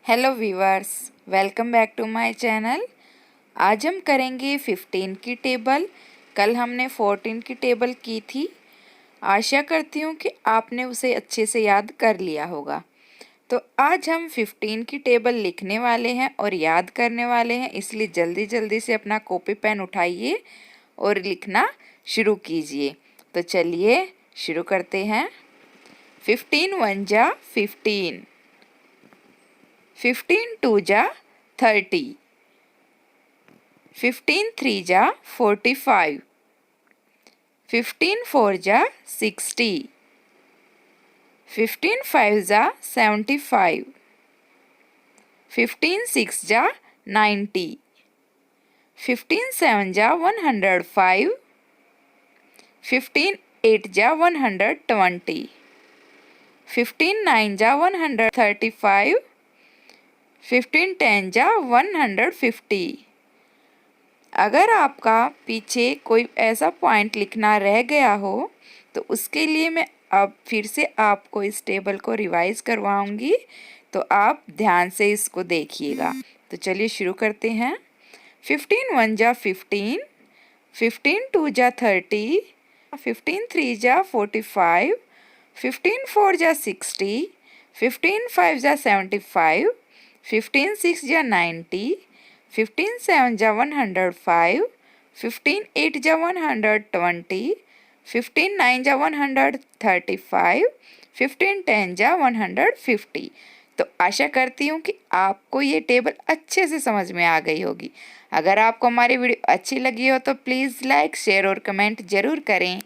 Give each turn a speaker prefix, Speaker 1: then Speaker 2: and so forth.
Speaker 1: Hello viewers, welcome back to my channel. आज हम करेंगे 15 की टेबल। कल हमने 14 की टेबल की थी। आशा करती हूँ कि आपने उसे अच्छे से याद कर लिया होगा। तो आज हम 15 की टेबल लिखने वाले हैं और याद करने वाले हैं, इसलिए जल्दी जल्दी से अपना कॉपी पेन उठाइए और लिखना शुरू कीजिए। तो चलिए शुरू करते हैं। 15 1 जा 15, 15 2 जा 30, 15 3 जा 45, 15 4 जा 60, 15 5 जा 75, 15 6 जा 90, 15 7 जा 105, 15 8 जा 120, 15 9 जा 135, 15 10 जा 150। अगर आपका पीछे कोई ऐसा पॉइंट लिखना रह गया हो तो उसके लिए मैं अब फिर से आपको इस टेबल को रिवाइज करवाऊंगी, तो आप ध्यान से इसको देखिएगा। तो चलिए शुरू करते हैं। 15 1 जा 15, 15 2 जा 30, 15 3 जा 45, 15 4 जा 60, 15 5 जा 75, 15 6 जा 90, 15 7 जा 105, 15 8 जा 120, 15 9 जा 135, 15 10 जा 150। तो आशा करती हूँ कि आपको ये टेबल अच्छे से समझ में आ गई होगी। अगर आपको हमारी वीडियो अच्छी लगी हो तो प्लीज़ लाइक, शेयर और कमेंट ज़रूर करें।